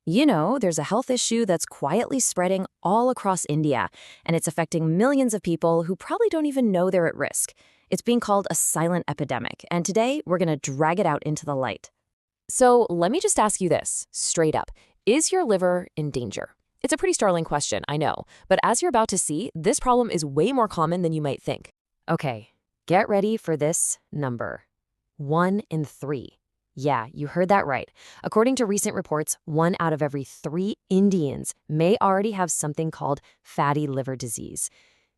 There's a health issue that's quietly spreading all across India, and it's affecting millions of people who probably don't even know they're at risk. It's being called a silent epidemic, and today we're going to drag it out into the light. So let me just ask you this, straight up. Is your liver in danger? It's a pretty startling question, I know, but as you're about to see, this problem is way more common than you might think. Okay, get ready for this number. 1 in 3. Yeah, you heard that right. According to recent reports, 1 out of every 3 Indians may already have something called fatty liver disease.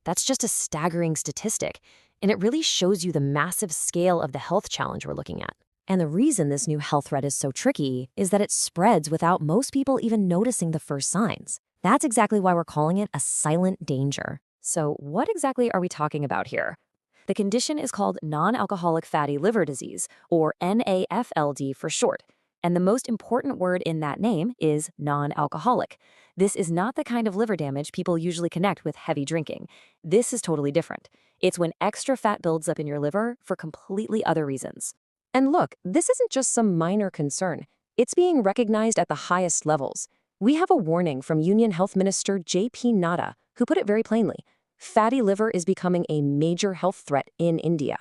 That's just a staggering statistic, and it really shows you the massive scale of the health challenge we're looking at. And the reason this new health threat is so tricky is that it spreads without most people even noticing the first signs. That's exactly why we're calling it a silent danger. So what exactly are we talking about here? The condition is called non-alcoholic fatty liver disease, or NAFLD for short. And the most important word in that name is non-alcoholic. This is not the kind of liver damage people usually connect with heavy drinking. This is totally different. It's when extra fat builds up in your liver for completely other reasons. And look, this isn't just some minor concern. It's being recognized at the highest levels. We have a warning from Union Health Minister JP Nadda, who put it very plainly. Fatty liver is becoming a major health threat in India.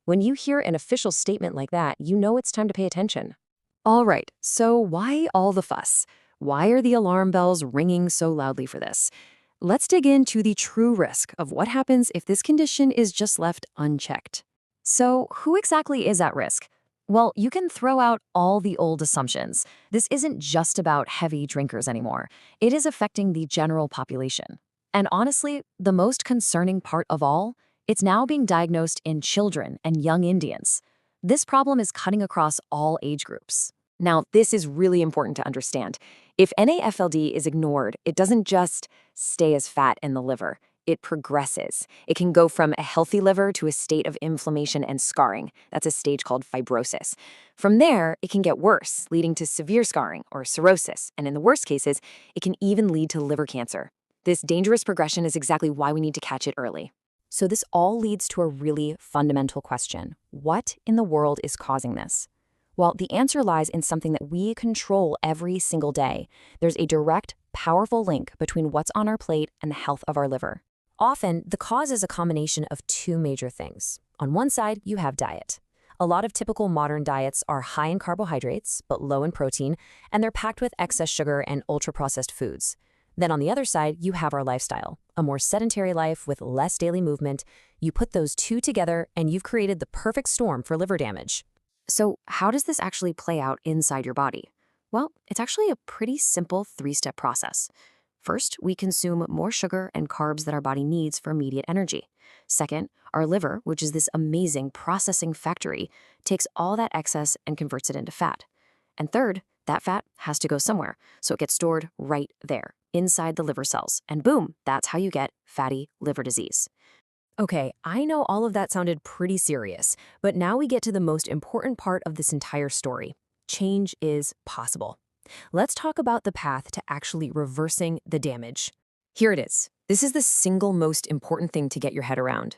When you hear an official statement like that, you know it's time to pay attention. All right, so why all the fuss? Why are the alarm bells ringing so loudly for this? Let's dig into the true risk of what happens if this condition is just left unchecked. So, who exactly is at risk? Well, you can throw out all the old assumptions. This isn't just about heavy drinkers anymore. It is affecting the general population. And honestly, the most concerning part of all, it's now being diagnosed in children and young Indians. This problem is cutting across all age groups. Now, this is really important to understand. If NAFLD is ignored, it doesn't just stay as fat in the liver. It progresses. It can go from a healthy liver to a state of inflammation and scarring. That's a stage called fibrosis. From there, it can get worse, leading to severe scarring or cirrhosis. And in the worst cases, it can even lead to liver cancer. This dangerous progression is exactly why we need to catch it early. So this all leads to a really fundamental question. What in the world is causing this? Well, the answer lies in something that we control every single day. There's a direct, powerful link between what's on our plate and the health of our liver. Often, the cause is a combination of 2 major things. On one side, you have diet. A lot of typical modern diets are high in carbohydrates, but low in protein, and they're packed with excess sugar and ultra-processed foods. Then on the other side, you have our lifestyle, a more sedentary life with less daily movement. You put those 2 together, and you've created the perfect storm for liver damage. So how does this actually play out inside your body? Well, it's actually a pretty simple 3-step process. First, we consume more sugar and carbs than our body needs for immediate energy. Second, our liver, which is this amazing processing factory, takes all that excess and converts it into fat. And third, that fat has to go somewhere, so it gets stored right there, inside the liver cells. And boom, that's how you get fatty liver disease. Okay, I know all of that sounded pretty serious, but now we get to the most important part of this entire story. Change is possible. Let's talk about the path to actually reversing the damage. Here it is. This is the single most important thing to get your head around.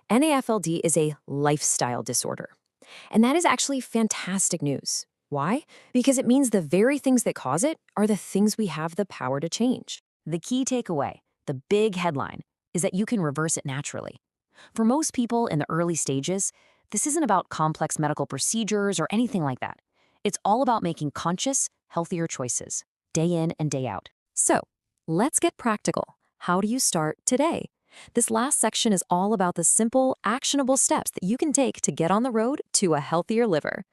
NAFLD is a lifestyle disorder. And that is actually fantastic news. Why? Because it means the very things that cause it are the things we have the power to change. The key takeaway, the big headline, is that you can reverse it naturally. For most people in the early stages, this isn't about complex medical procedures or anything like that. It's all about making conscious, healthier choices, day in and day out. So, let's get practical. How do you start today? This last section is all about the simple, actionable steps that you can take to get on the road to a healthier liver.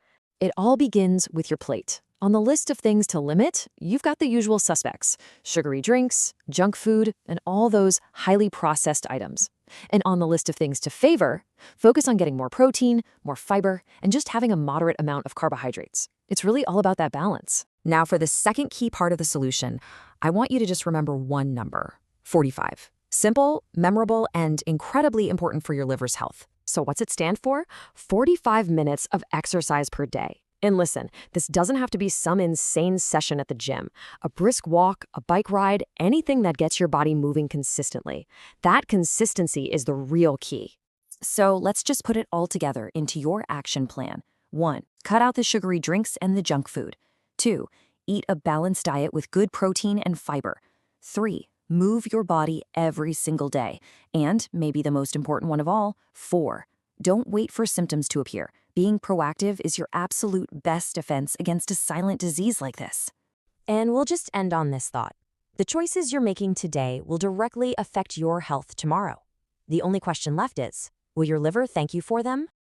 It all begins with your plate. On the list of things to limit, you've got the usual suspects: sugary drinks, junk food, and all those highly processed items. And on the list of things to favor, focus on getting more protein, more fiber, and just having a moderate amount of carbohydrates. It's really all about that balance. Now for the second key part of the solution, I want you to just remember one number: 45. Simple, memorable, and incredibly important for your liver's health. So what's it stand for? 45 minutes of exercise per day. And listen, this doesn't have to be some insane session at the gym. A brisk walk, a bike ride, anything that gets your body moving consistently. That consistency is the real key. So let's just put it all together into your action plan. 1. Cut out the sugary drinks and the junk food. 2. Eat a balanced diet with good protein and fiber. 3. Move your body every single day. And, maybe the most important one of all, 4. Don't wait for symptoms to appear. Being proactive is your absolute best defense against a silent disease like this. And we'll just end on this thought. The choices you're making today will directly affect your health tomorrow. The only question left is, will your liver thank you for them?